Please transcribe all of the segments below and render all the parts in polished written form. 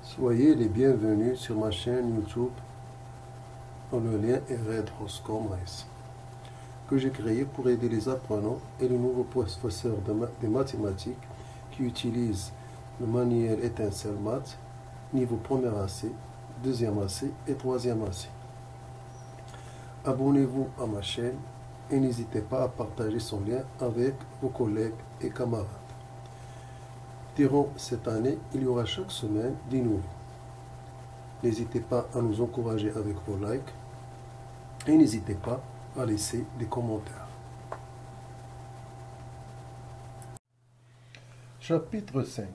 Soyez les bienvenus sur ma chaîne YouTube dont le lien est Red Roscom Race, que j'ai créé pour aider les apprenants et les nouveaux professeurs de mathématiques qui utilisent le manuel Étincelle Math, niveau 1er AC, 2e AC et 3e AC. Abonnez-vous à ma chaîne et n'hésitez pas à partager son lien avec vos collègues et camarades. Durant cette année, il y aura chaque semaine des nouveaux. N'hésitez pas à nous encourager avec vos likes et n'hésitez pas à laisser des commentaires. Chapitre 5.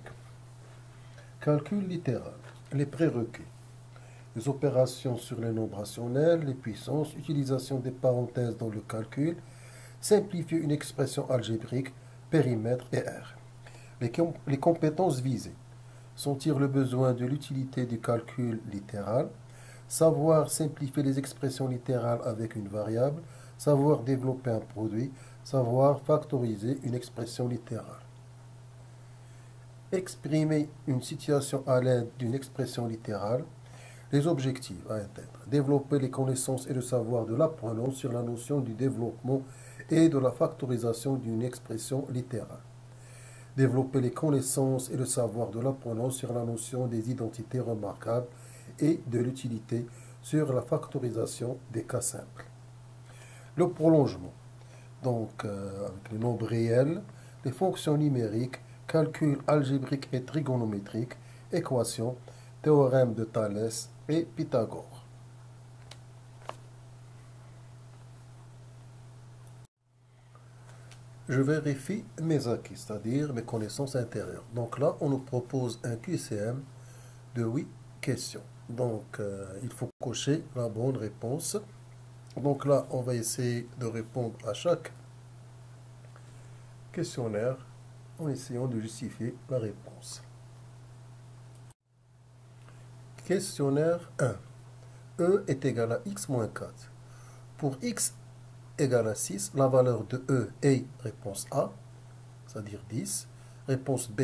Calcul littéral. Les prérequis. Les opérations sur les nombres rationnels, les puissances, utilisation des parenthèses dans le calcul, simplifier une expression algébrique, périmètre et R. Les compétences visées. Sentir le besoin de l'utilité du calcul littéral, savoir simplifier les expressions littérales avec une variable, savoir développer un produit, savoir factoriser une expression littérale. Exprimer une situation à l'aide d'une expression littérale, les objectifs à atteindre. Développer les connaissances et le savoir de l'apprenant sur la notion du développement et de la factorisation d'une expression littérale. Développer les connaissances et le savoir de l'apprenant sur la notion des identités remarquables et de l'utilité sur la factorisation des cas simples. Le prolongement, donc avec les nombres réels, les fonctions numériques, calcul algébrique et trigonométrique, équations, théorème de Thalès et Pythagore. Je vérifie mes acquis, c'est-à-dire mes connaissances intérieures. Donc là, on nous propose un QCM de 8 questions. Donc, il faut cocher la bonne réponse. Donc là, on va essayer de répondre à chaque questionnaire en essayant de justifier la réponse. Questionnaire 1. E est égal à x moins 4. Pour x égale à 6, la valeur de E est réponse A, c'est-à-dire 10, réponse B,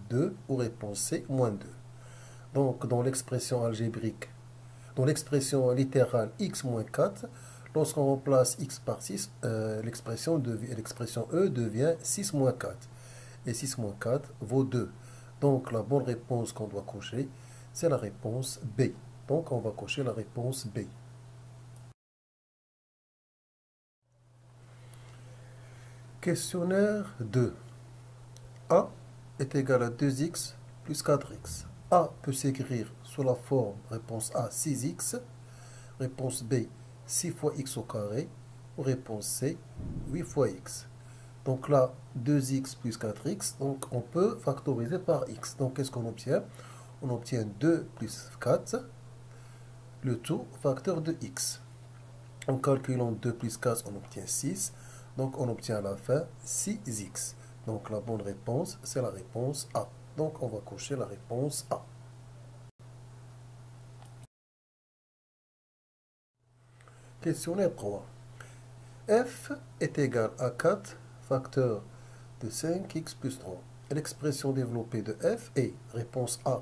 2, ou réponse C, moins 2. Donc, dans l'expression algébrique, dans l'expression littérale x moins 4, lorsqu'on remplace x par 6, l'expression E devient 6 moins 4. Et 6 moins 4 vaut 2. Donc, la bonne réponse qu'on doit cocher, c'est la réponse B. Donc, on va cocher la réponse B. Questionnaire 2. A est égal à 2x plus 4x. A peut s'écrire sous la forme réponse A 6x, réponse B 6 fois x au carré, ou réponse C 8 fois x. Donc là, 2x plus 4x, donc on peut factoriser par x. Donc qu'est-ce qu'on obtient? On obtient 2 plus 4, le tout facteur de x. En calculant 2 plus 4, on obtient 6. Donc, on obtient à la fin 6x. Donc, la bonne réponse, c'est la réponse A. Donc, on va cocher la réponse A. Questionnaire 3. F est égal à 4 facteur de 5x plus 3. L'expression développée de F est réponse A,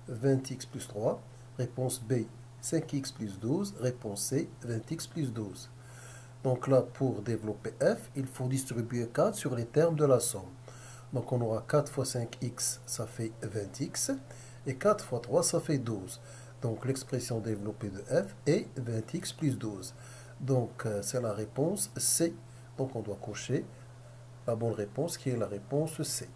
20x plus 3. Réponse B, 5x plus 12. Réponse C, 20x plus 12. Donc là, pour développer f, il faut distribuer 4 sur les termes de la somme. Donc on aura 4 fois 5x, ça fait 20x. Et 4 fois 3, ça fait 12. Donc l'expression développée de f est 20x plus 12. Donc c'est la réponse C. Donc on doit cocher la bonne réponse qui est la réponse C.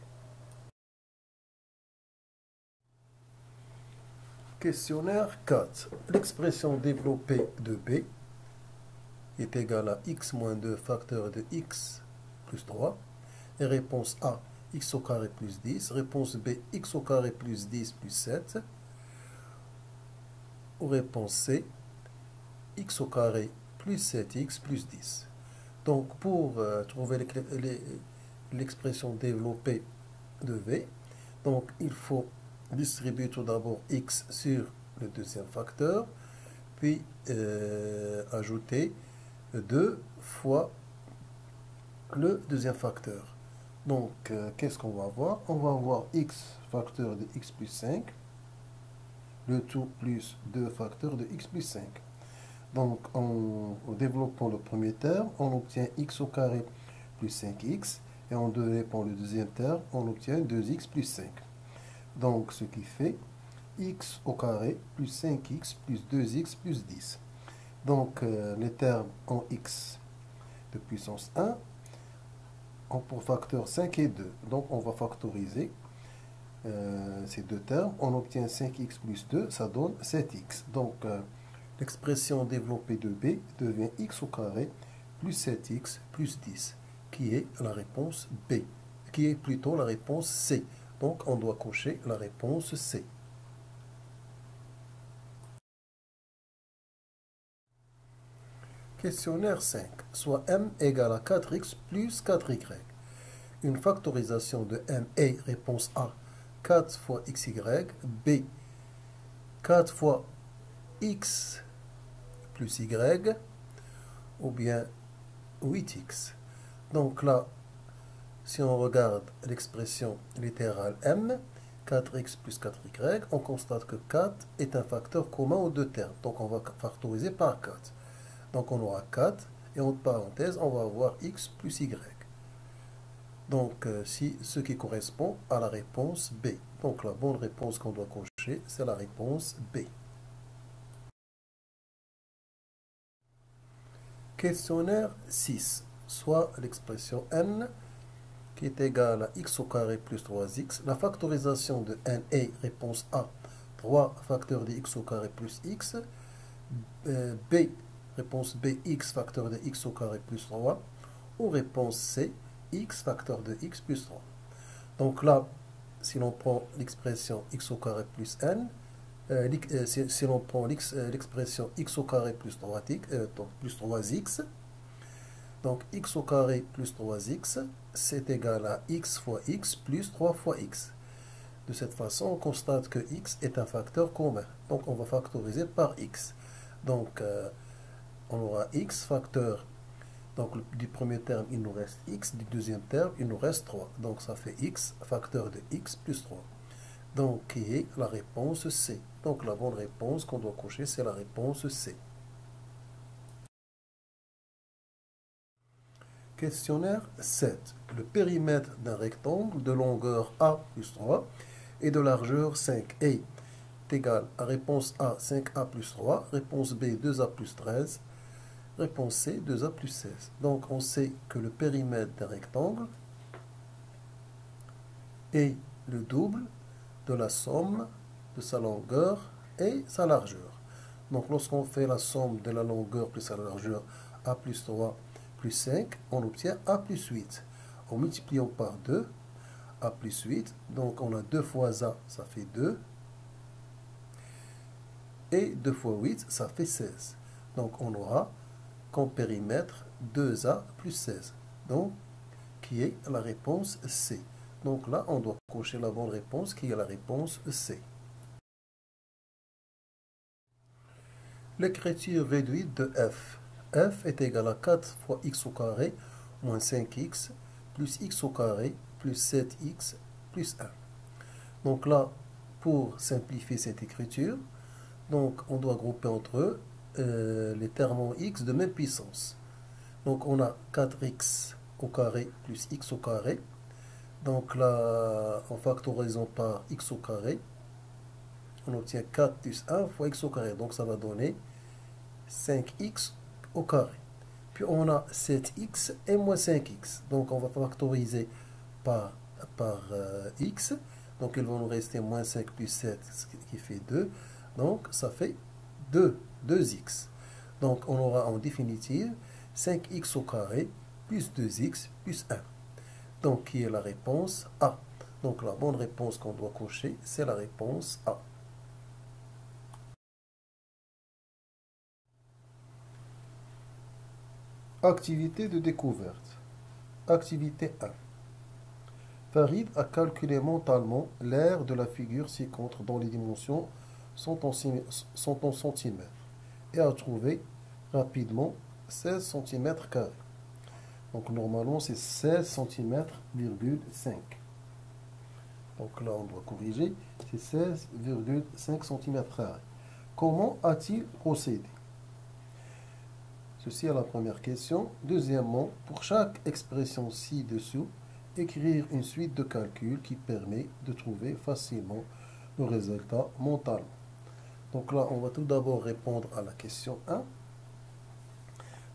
Questionnaire 4. L'expression développée de B est égal à x moins 2 facteur de x plus 3. Et réponse A, x au carré plus 10. Réponse B, x au carré plus 10 plus 7. Ou réponse C, x au carré plus 7x plus 10. Donc pour trouver l'expression développée de V, donc il faut distribuer tout d'abord x sur le deuxième facteur, puis ajouter 2 fois le deuxième facteur. Donc, qu'est-ce qu'on va avoir? On va avoir x facteur de x plus 5 le tout plus 2 facteurs de x plus 5. Donc, en développant le premier terme, on obtient x au carré plus 5x. Et en développant le deuxième terme, on obtient 2x plus 5. Donc, ce qui fait x au carré plus 5x plus 2x plus 10. Donc, les termes en x de puissance 1 ont pour facteur 5 et 2. Donc, on va factoriser ces deux termes. On obtient 5x plus 2, ça donne 7x. Donc, l'expression développée de b devient x au carré plus 7x plus 10, qui est la réponse B, qui est plutôt la réponse C. Donc, on doit cocher la réponse C. Questionnaire 5. Soit m égale à 4x plus 4y. Une factorisation de m est, réponse A, 4 fois xy, B, 4 fois x plus y, ou bien 8x. Donc là, si on regarde l'expression littérale m, 4x plus 4y, on constate que 4 est un facteur commun aux deux termes. Donc on va factoriser par 4. Donc on aura 4, et entre parenthèses, on va avoir x plus y. Donc ce qui correspond à la réponse B. Donc la bonne réponse qu'on doit cocher, c'est la réponse B. Questionnaire 6. Soit l'expression n qui est égale à x au carré plus 3x. La factorisation de n est, réponse A, 3 facteurs de x au carré plus x. B, réponse B, x facteur de x au carré plus 3. Ou réponse C, x facteur de x plus 3. Donc là, si l'on prend l'expression x au carré plus n, si l'on prend l'expression x au carré plus 3x, donc x au carré plus 3x, c'est égal à x fois x plus 3 fois x. De cette façon, on constate que x est un facteur commun. Donc on va factoriser par x. Donc on aura x facteur. Donc du premier terme, il nous reste x. Du deuxième terme, il nous reste 3. Donc ça fait x facteur de x plus 3. Donc qui est la réponse C. Donc la bonne réponse qu'on doit cocher, c'est la réponse C. Questionnaire 7. Le périmètre d'un rectangle de longueur A plus 3 et de largeur 5 est égal à réponse A 5A plus 3, réponse B 2A plus 13, réponse C 2A plus 16. Donc on sait que le périmètre d'un rectangle est le double de la somme de sa longueur et sa largeur. Donc lorsqu'on fait la somme de la longueur plus sa largeur, A plus 3 plus 5, on obtient A plus 8. En multipliant par 2, A plus 8, donc on a 2 fois A, ça fait 2. Et 2 fois 8, ça fait 16. Donc on aura comme périmètre 2A plus 16. Donc, qui est la réponse C. Donc là, on doit cocher la bonne réponse qui est la réponse C. L'écriture réduite de f. F est égal à 4 fois x au carré moins 5x plus x au carré plus 7x plus 1. Donc là, pour simplifier cette écriture, donc on doit grouper entre eux les termes en x de même puissance. Donc on a 4x au carré plus x au carré. Donc là, en factorisant par x au carré, on obtient 4 plus 1 fois x au carré. Donc ça va donner 5x au carré. Puis on a 7x et moins 5x. Donc on va factoriser par x. Donc il va nous rester moins 5 plus 7, ce qui fait 2. Donc ça fait 2x. Donc on aura en définitive 5x au carré plus 2x plus 1. Donc qui est la réponse A. Donc la bonne réponse qu'on doit cocher, c'est la réponse A. Activité de découverte. Activité 1. Farid a calculé mentalement l'aire de la figure ci-contre dont les dimensions sont en centimètres et a trouvé rapidement 16 cm². Donc normalement c'est 16 cm,5. Donc là, on doit corriger. C'est 16,5 cm². Comment a-t-il procédé? Ceci est la première question. Deuxièmement, pour chaque expression ci-dessous, écrire une suite de calculs qui permet de trouver facilement le résultat mentalement. Donc là, on va tout d'abord répondre à la question 1.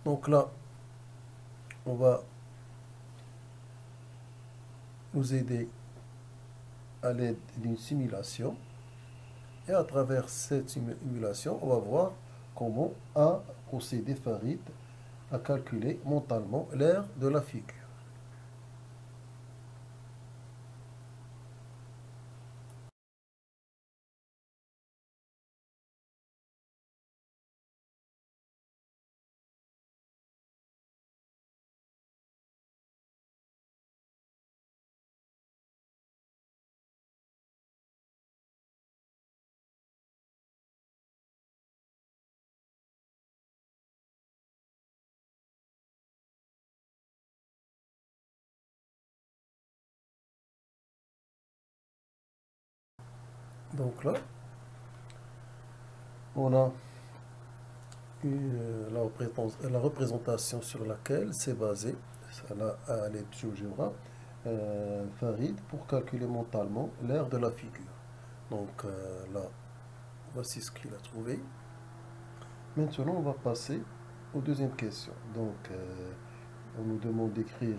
Donc là, on va nous aider à l'aide d'une simulation. Et à travers cette simulation, on va voir comment a procédé Farid à calculer mentalement l'aire de la figure. Donc là, on a la représentation sur laquelle s'est basé à l'aide du GeoGebra Farid pour calculer mentalement l'aire de la figure. Donc là, voici ce qu'il a trouvé. Maintenant, on va passer aux deuxièmes questions. Donc, on nous demande d'écrire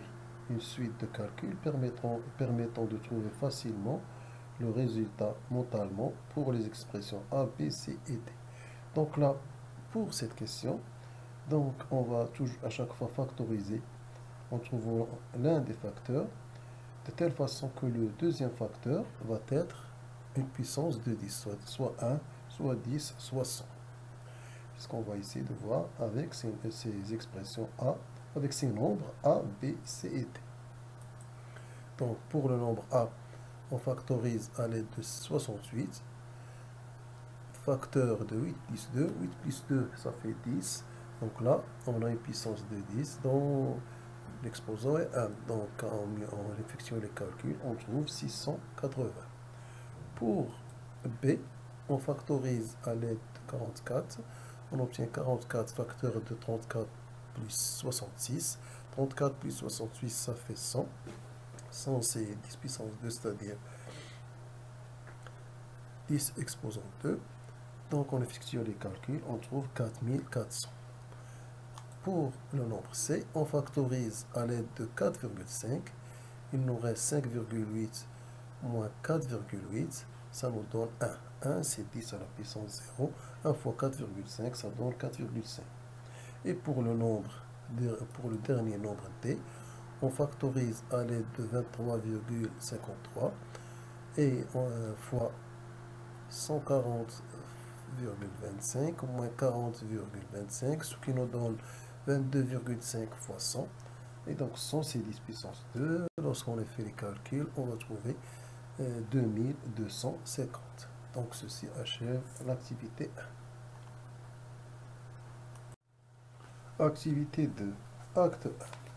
une suite de calculs permettant de trouver facilement le résultat mentalement pour les expressions A, B, C et D. Donc là, pour cette question, donc on va toujours à chaque fois factoriser en trouvant l'un des facteurs, de telle façon que le deuxième facteur va être une puissance de 10, soit 1, soit 10, soit 100. C'est ce qu'on va essayer de voir avec ces expressions A, avec ces nombres A, B, C et D. Donc pour le nombre A, on factorise à l'aide de 68. Facteur de 8 plus 2. 8 plus 2, ça fait 10. Donc là, on a une puissance de 10 dont l'exposant est 1. Donc en effectuant les calculs, on trouve 680. Pour B, on factorise à l'aide de 44. On obtient 44 facteurs de 34 plus 66. 34 plus 68, ça fait 100. 100, c'est 10 puissance 2, c'est-à-dire 10 exposant 2. Donc, on effectue les calculs, on trouve 4400. Pour le nombre C, on factorise à l'aide de 4,5. Il nous reste 5,8 moins 4,8. Ça nous donne 1. 1, c'est 10 à la puissance 0. 1 fois 4,5, ça donne 4,5. Et pour le dernier nombre D, on factorise à l'aide de 23,53 et fois 140,25 moins 40,25, ce qui nous donne 22,5 fois 100. Et donc 100, c'est 10 puissance 2. Lorsqu'on a fait les calculs, on va trouver 2250. Donc ceci achève l'activité 1. Activité 2. Acte 1,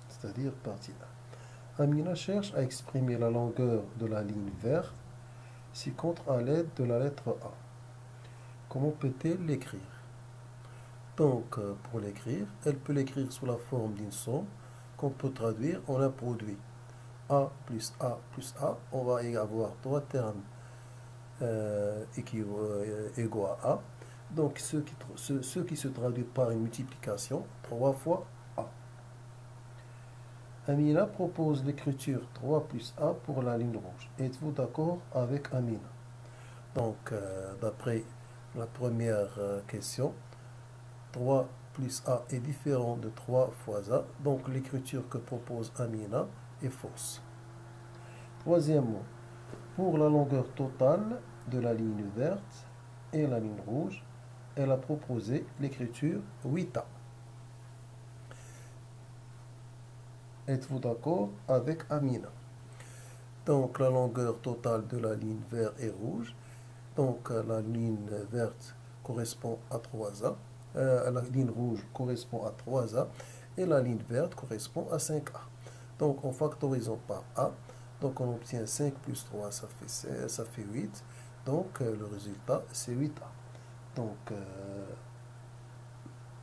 c'est-à-dire partie 1. Amina cherche à exprimer la longueur de la ligne verte ci-contre à l'aide de la lettre A. Comment peut-elle l'écrire? Donc, pour l'écrire, elle peut l'écrire sous la forme d'une somme qu'on peut traduire en un produit. A plus A plus A, on va y avoir trois termes égaux à A. Donc, ce qui se traduit par une multiplication, 3 fois A. Amina propose l'écriture 3 plus A pour la ligne rouge. Êtes-vous d'accord avec Amina? Donc, d'après la première question, 3 plus A est différent de 3 fois A. Donc, l'écriture que propose Amina est fausse. Troisièmement, pour la longueur totale de la ligne verte et la ligne rouge, elle a proposé l'écriture 8A. Êtes-vous d'accord avec Amina? Donc, la longueur totale de la ligne verte et rouge. Donc, la ligne verte correspond à 3A. La ligne rouge correspond à 3A. Et la ligne verte correspond à 5A. Donc, en factorisant par A, Donc on obtient 5 plus 3, ça fait 8. Donc le résultat, c'est 8A. Donc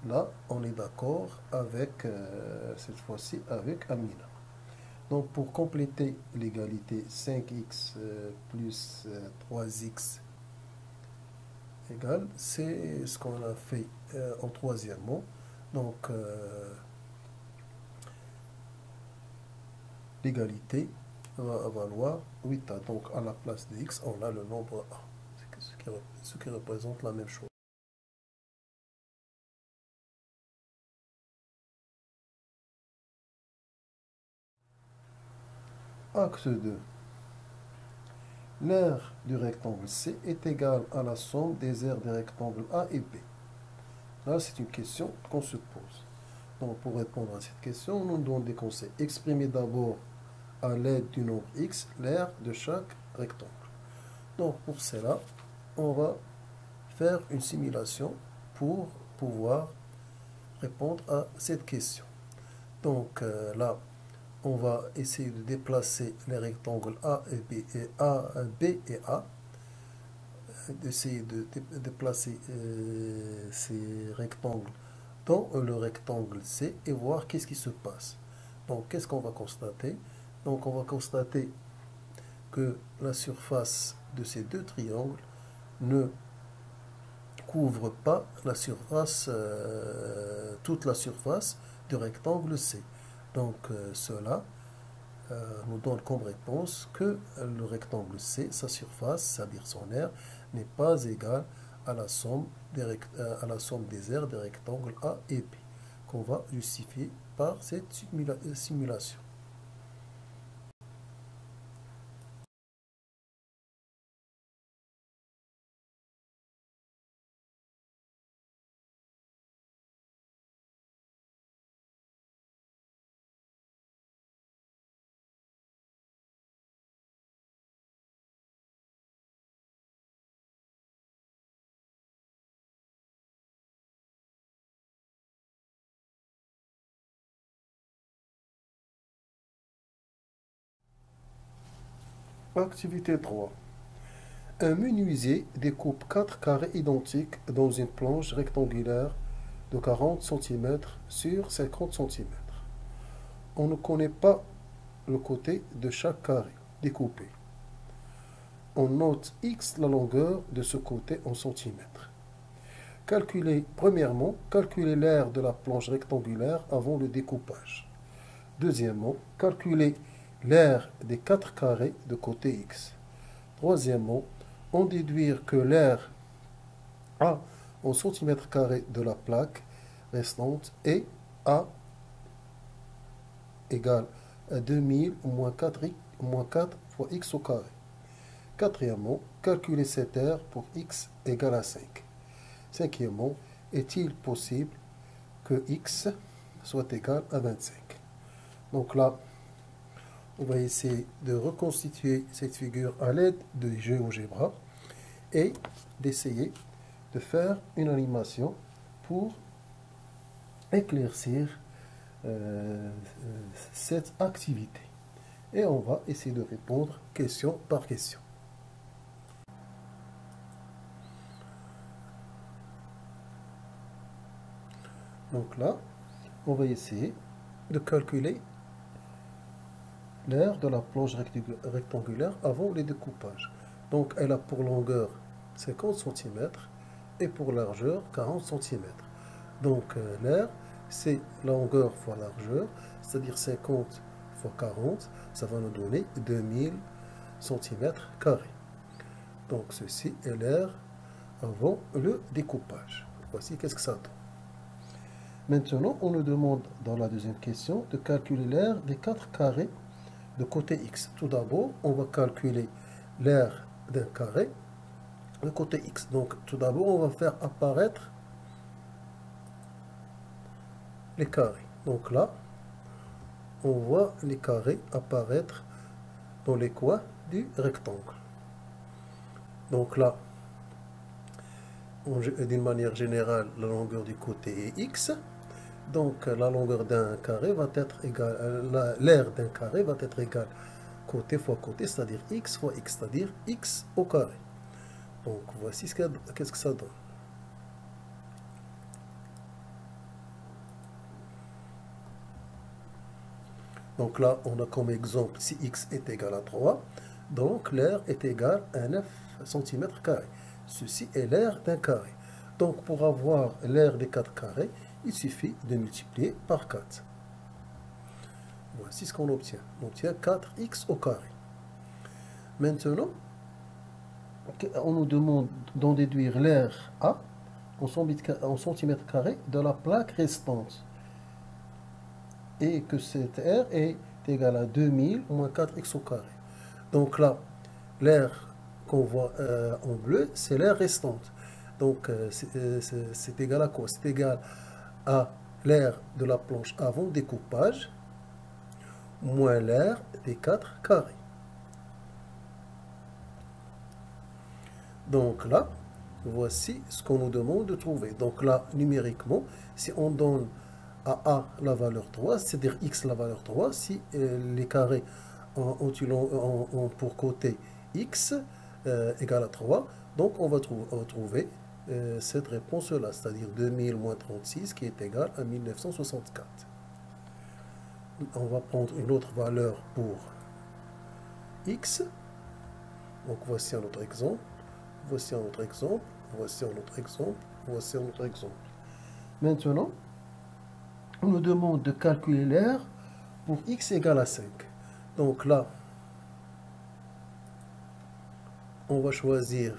là, on est d'accord avec, cette fois-ci, avec Amina. Donc pour compléter l'égalité 5x plus 3x égale, c'est ce qu'on a fait en troisième mot. Donc l'égalité va valoir 8A. Donc à la place de x, on a le nombre A, ce qui représente la même chose. Acte 2. L'aire du rectangle C est égale à la somme des aires des rectangles A et B. Là, c'est une question qu'on se pose. Donc, pour répondre à cette question, on nous donne des conseils. Exprimer d'abord à l'aide du nombre x l'aire de chaque rectangle. Donc, pour cela, on va faire une simulation pour pouvoir répondre à cette question. Donc, là, on va essayer de déplacer les rectangles A et B et A, B et A, d'essayer de déplacer ces rectangles dans le rectangle C et voir qu'est-ce qui se passe. Donc, qu'est-ce qu'on va constater? Donc, on va constater que la surface de ces deux triangles ne couvre pas la surface, toute la surface du rectangle C. Donc, cela nous donne comme réponse que le rectangle C, sa surface, c'est-à-dire son aire, n'est pas égale à la somme des aires des rectangles A et B, qu'on va justifier par cette simulation. Activité 3. Un menuisier découpe 4 carrés identiques dans une planche rectangulaire de 40 cm sur 50 cm. On ne connaît pas le côté de chaque carré découpé. On note x la longueur de ce côté en centimètres. Premièrement, calculer l'aire de la planche rectangulaire avant le découpage. Deuxièmement, calculer l'aire des 4 carrés de côté x. Troisièmement, en déduire que l'aire A en centimètres carrés de la plaque restante est A égale à 2000 moins 4 fois x au carré. Quatrièmement, calculer cette aire pour x égale à 5. Cinquièmement, est-il possible que x soit égal à 25? Donc là, on va essayer de reconstituer cette figure à l'aide de GeoGebra et d'essayer de faire une animation pour éclaircir cette activité. Et on va essayer de répondre question par question. Donc là, on va essayer de calculer l'aire de la planche rectangulaire avant le découpage. Donc elle a pour longueur 50 cm et pour largeur 40 cm. Donc l'aire, c'est longueur fois largeur, c'est-à-dire 50 fois 40, ça va nous donner 2000 cm². Donc ceci est l'aire avant le découpage. Voici qu'est-ce que ça donne. Maintenant, on nous demande dans la deuxième question de calculer l'aire des 4 carrés de côté x. Tout d'abord, on va calculer l'aire d'un carré de côté x. Donc, tout d'abord, on va faire apparaître les carrés. Donc là, on voit les carrés apparaître dans les coins du rectangle. Donc là, d'une manière générale, la longueur du côté est x. Donc la longueur d'un carré va être égale, l'aire d'un carré va être égale côté fois côté, c'est-à-dire x fois x, c'est-à-dire x au carré. Donc voici qu'est-ce que ça donne. Donc là, on a comme exemple, si x est égal à 3, donc l'aire est égal à 9 cm². Ceci est l'aire d'un carré. Donc pour avoir l'aire des 4 carrés, il suffit de multiplier par 4. Voici ce qu'on obtient. On obtient 4x au carré. Maintenant, on nous demande d'en déduire l'aire A en centimètres carrés de la plaque restante. Et que cette aire est égale à 2000 moins 4x au carré. Donc là, l'aire qu'on voit en bleu, c'est l'aire restante. Donc c'est égal à quoi? C'est égal à l'aire de la planche avant découpage moins l'aire des 4 carrés. Donc là, voici ce qu'on nous demande de trouver. Donc là, numériquement, si on donne à A la valeur 3, c'est-à-dire X la valeur 3, si les carrés ont pour côté X égale à 3, donc on va trouver cette réponse-là, c'est-à-dire 2000 moins 36 qui est égal à 1964. On va prendre une autre valeur pour X. Donc voici un autre exemple, voici un autre exemple, voici un autre exemple, voici un autre exemple. Maintenant, on nous demande de calculer l'aire pour x égale à 5. Donc là, on va choisir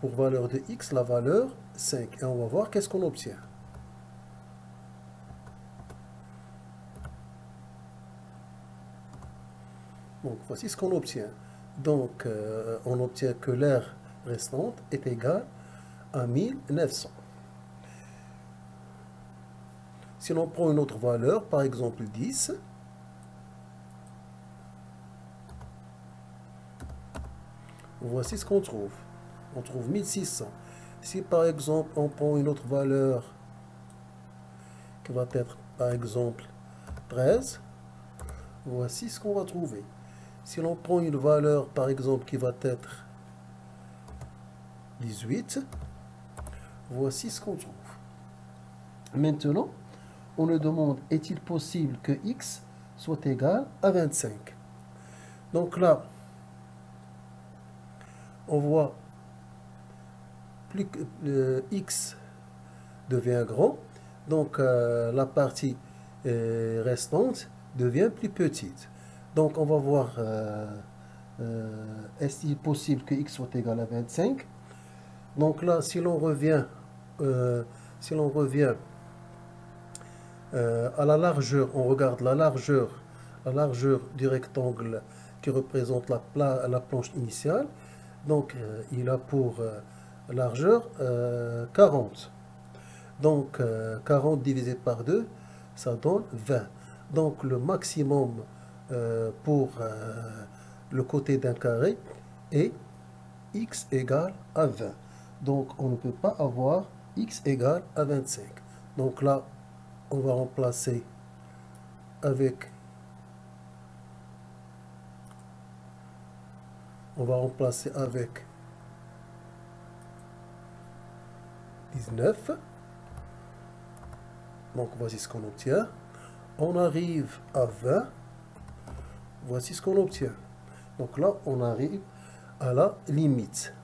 pour valeur de x la valeur 5. Et on va voir qu'est-ce qu'on obtient. Donc voici ce qu'on obtient. Donc on obtient que l'aire restante est égale à 1900. Si l'on prend une autre valeur, par exemple 10, voici ce qu'on trouve. On trouve 1600. Si par exemple on prend une autre valeur qui va être par exemple 13, voici ce qu'on va trouver. Si l'on prend une valeur par exemple qui va être 18, voici ce qu'on trouve. Maintenant, on nous demande, est-il possible que x soit égal à 25? Donc là, on voit plus que x devient grand, donc la partie restante devient plus petite. Donc on va voir, est-il possible que x soit égal à 25? Donc là, si l'on revient à la largeur, on regarde la largeur du rectangle qui représente la planche initiale. Donc il a pour largeur 40. Donc 40 divisé par 2, ça donne 20. Donc le maximum pour le côté d'un carré est x égale à 20. Donc on ne peut pas avoir x égale à 25. Donc là, on va remplacer avec 19. Donc voici ce qu'on obtient. On arrive à 20. Voici ce qu'on obtient. Donc là, on arrive à la limite.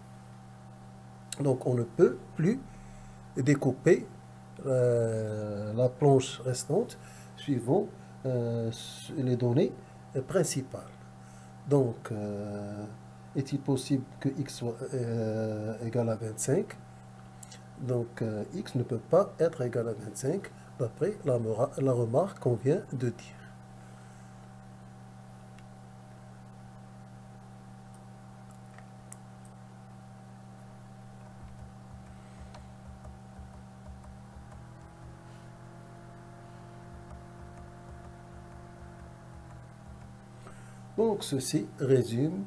Donc on ne peut plus découper la planche restante suivant les données principales. Donc, est-il possible que x soit égal à 25? Donc, x ne peut pas être égal à 25 d'après la remarque qu'on vient de dire. Donc, ceci résume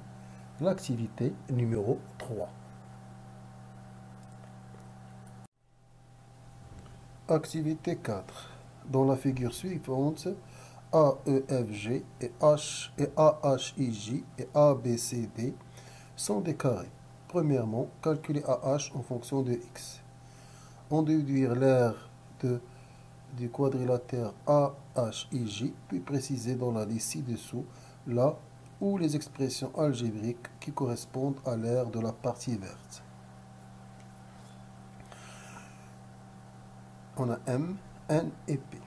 l'activité numéro 3. Activité 4. Dans la figure suivante, AEFG et AHIJ et ABCD sont des carrés. Premièrement, calculer AH en fonction de x. En déduire l'aire du quadrilatère AHIJ, puis préciser dans la liste ci-dessous là où les expressions algébriques qui correspondent à l'aire de la partie verte. On a M, N et P.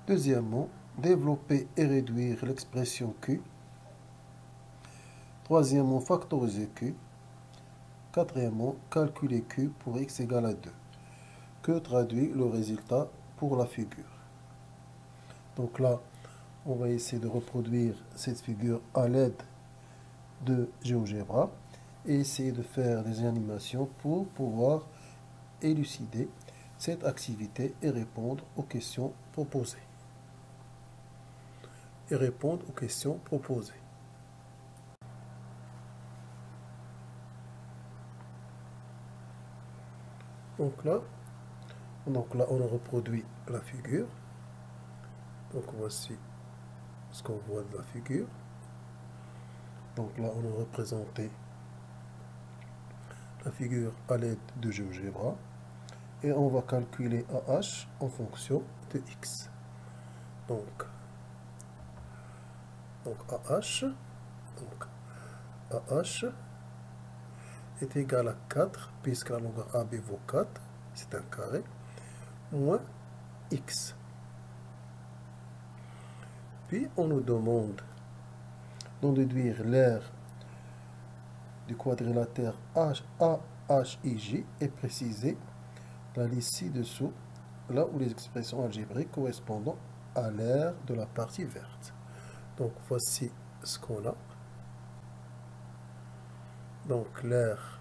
Deuxièmement, développer et réduire l'expression Q. Troisièmement, factoriser Q. Quatrièmement, calculer Q pour x égale à 2. Que traduit le résultat pour la figure? Donc là, on va essayer de reproduire cette figure à l'aide de GeoGebra et essayer de faire des animations pour pouvoir élucider cette activité et répondre aux questions proposées. Donc là, on a reproduit la figure. Donc voici ce qu'on voit de la figure. Donc là, on a représenté la figure à l'aide de GeoGebra. Et on va calculer AH en fonction de x. Donc AH est égal à 4, puisque la longueur AB vaut 4, c'est un carré, moins x. Puis on nous demande d'en déduire l'aire du quadrilatère AHIJ et préciser la liste ci-dessous, là où les expressions algébriques correspondant à l'aire de la partie verte. Donc voici ce qu'on a. Donc l'aire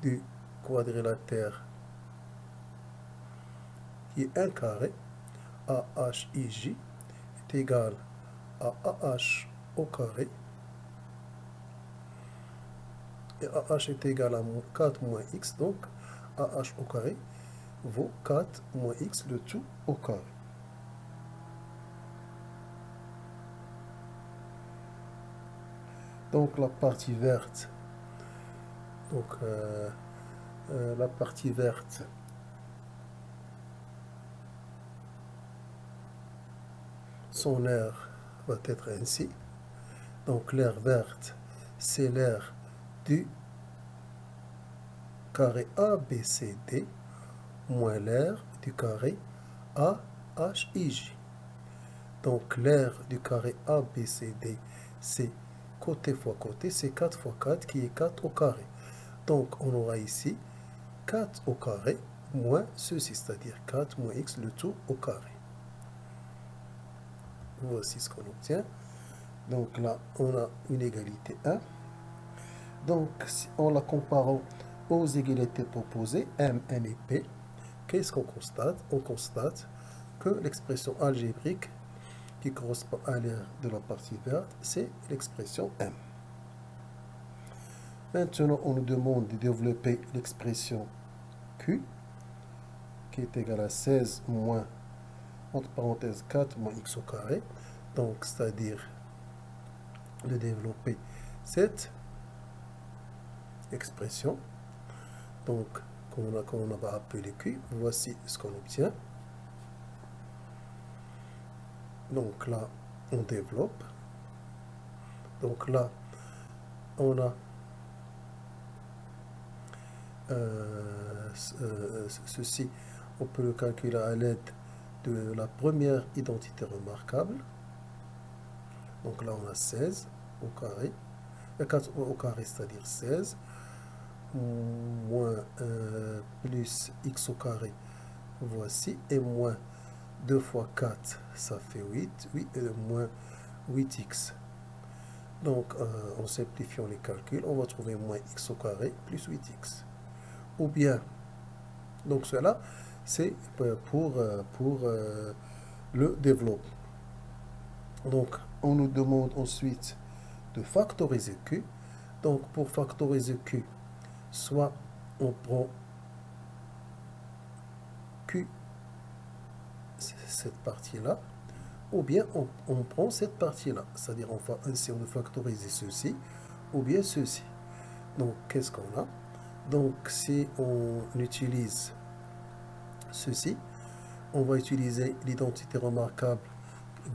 du quadrilatère qui est un carré, AHIJ, est égal à AH au carré. Et AH est égal à 4 moins x, donc AH au carré vaut 4 moins x, le tout au carré. Donc la partie verte, son aire va être ainsi. Donc l'aire verte, c'est l'aire du carré ABCD moins l'aire du carré AHIJ. Donc l'aire du carré ABCD, c'est côté fois côté, c'est 4 fois 4 qui est 4 au carré. Donc on aura ici 4 au carré moins ceci, c'est-à-dire 4 moins x, le tout au carré. Voici ce qu'on obtient. Donc là, on a une égalité 1. Donc, en la comparant aux égalités proposées, M, N et P, qu'est-ce qu'on constate? On constate que l'expression algébrique qui correspond à l'aire de la partie verte, c'est l'expression M. Maintenant, on nous demande de développer l'expression Q, qui est égale à 16 moins, entre parenthèses, 4 moins x au carré. Donc, c'est-à-dire de développer cette expression, donc qu'on va appeler Q. Voici ce qu'on obtient. Donc là, on développe. Donc là, on a ceci, on peut le calculer à l'aide de la première identité remarquable. Donc là, on a 16 au carré, 4 au carré, c'est-à-dire 16, moins plus x au carré, voici, et moins 2 fois 4, ça fait 8, moins 8x. Donc, en simplifiant les calculs, on va trouver moins x au carré plus 8x. Ou bien, donc cela, c'est pour le développement. Donc, on nous demande ensuite de factoriser Q. Donc, pour factoriser Q, soit on prend Q, cette partie-là, ou bien on prend cette partie-là, c'est-à-dire on va essayer de factoriser ceci, ou bien ceci. Donc, qu'est-ce qu'on a? Donc, si on utilise ceci, on va utiliser l'identité remarquable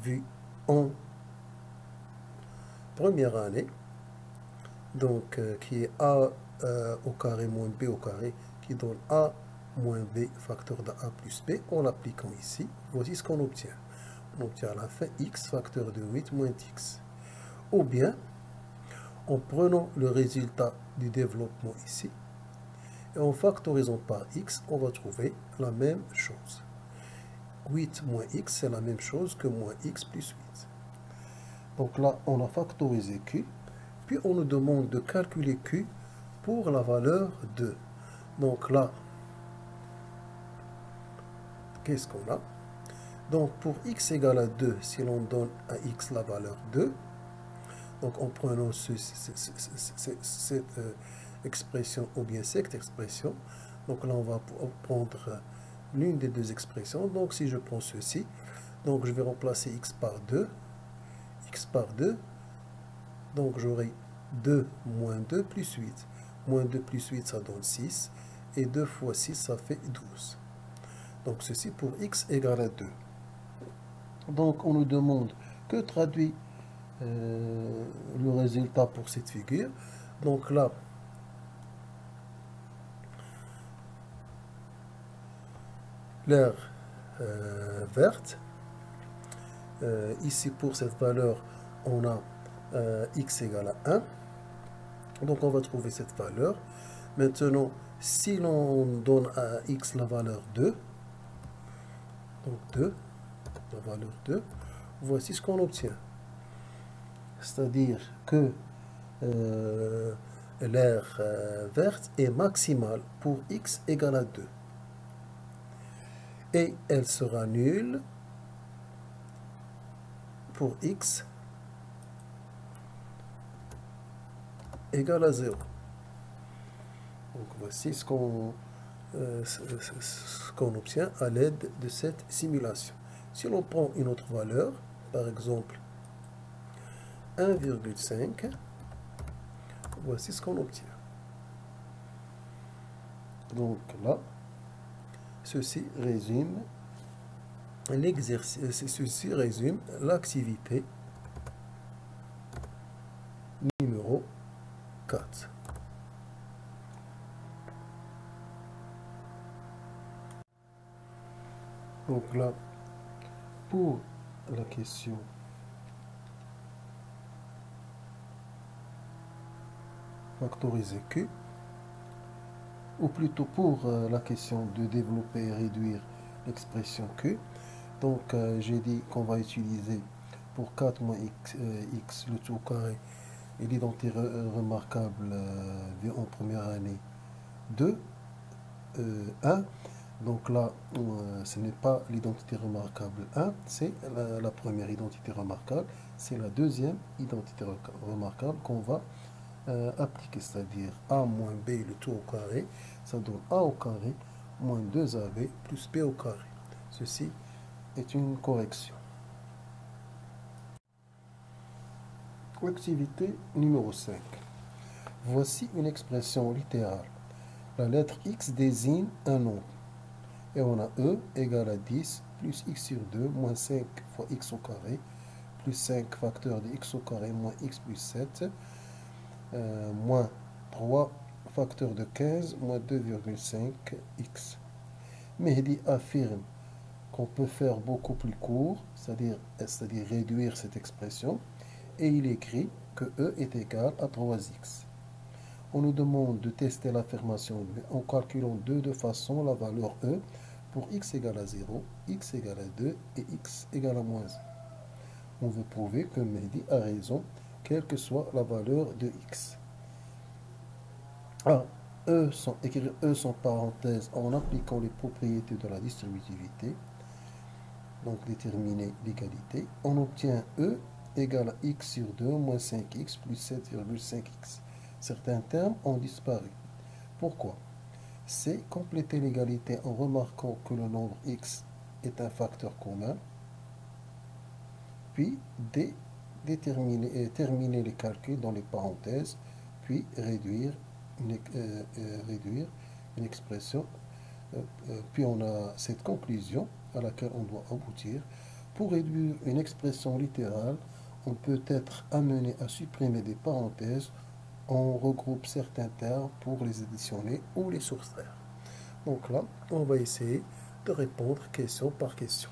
vue en première année, donc qui est A au carré moins B au carré, qui donne A moins B facteur de A plus B. En l'appliquant ici, voici ce qu'on obtient. On obtient à la fin x facteur de 8 moins x. Ou bien, en prenant le résultat du développement ici, et en factorisant par x, on va trouver la même chose. 8 moins x, c'est la même chose que moins x plus 8. Donc là, on a factorisé q, puis on nous demande de calculer q pour la valeur 2. Donc là, qu'est-ce qu'on a? Donc pour x égale à 2, si l'on donne à x la valeur 2, donc en prenant cette expression ou bien cette expression, donc là on va prendre l'une des deux expressions. Donc si je prends ceci, donc je vais remplacer x par 2, donc j'aurai 2 moins 2 plus 8. Moins 2 plus 8, ça donne 6, et 2 fois 6, ça fait 12. Donc ceci pour x égale à 2. Donc on nous demande que traduit le résultat pour cette figure. Donc là, l'aire verte. Ici, pour cette valeur, on a x égale à 1. Donc on va trouver cette valeur. Maintenant, si l'on donne à x la valeur 2, donc 2, la valeur 2, voici ce qu'on obtient. C'est-à-dire que l'aire verte est maximale pour x égale à 2. Et elle sera nulle pour x égale à 0. Donc voici ce qu'on obtient à l'aide de cette simulation. Si l'on prend une autre valeur, par exemple 1,5, voici ce qu'on obtient. Donc là, ceci résume l'exercice, ceci résume l'activité numéro 4. Donc là, pour la question factoriser Q, ou plutôt pour la question de développer et réduire l'expression Q, donc j'ai dit qu'on va utiliser pour 4 moins x le tout carré et l'identité remarquable en première année 2, 1. Donc là, ce n'est pas l'identité remarquable 1, c'est la première identité remarquable, c'est la deuxième identité remarquable qu'on va appliquer, c'est-à-dire a moins b le tout au carré, ça donne a au carré moins 2ab plus b au carré. Ceci est une correction. Activité numéro 5. Voici une expression littérale. La lettre x désigne un nombre. Et on a e égale à 10 plus x sur 2 moins 5 fois x au carré plus 5 facteur de x au carré moins x plus 7 moins 3 facteur de 15 moins 2,5x. Mehdi affirme qu'on peut faire beaucoup plus court, c'est-à-dire réduire cette expression, et il écrit que e est égal à 3x. On nous demande de tester l'affirmation en calculant de deux façons la valeur e pour x égale à 0, x égale à 2 et x égale à moins 1. On veut prouver que Mehdi a raison, quelle que soit la valeur de x. Écrire e sans parenthèse en appliquant les propriétés de la distributivité, donc déterminer l'égalité, on obtient e égale à x sur 2 moins 5x plus 7,5x. Certains termes ont disparu. Pourquoi? C'est compléter l'égalité en remarquant que le nombre x est un facteur commun. puis terminer les calculs dans les parenthèses, puis réduire une expression. Puis on a cette conclusion à laquelle on doit aboutir. Pour réduire une expression littérale, on peut être amené à supprimer des parenthèses. On regroupe certains termes pour les additionner ou les soustraire. Donc là, on va essayer de répondre question par question.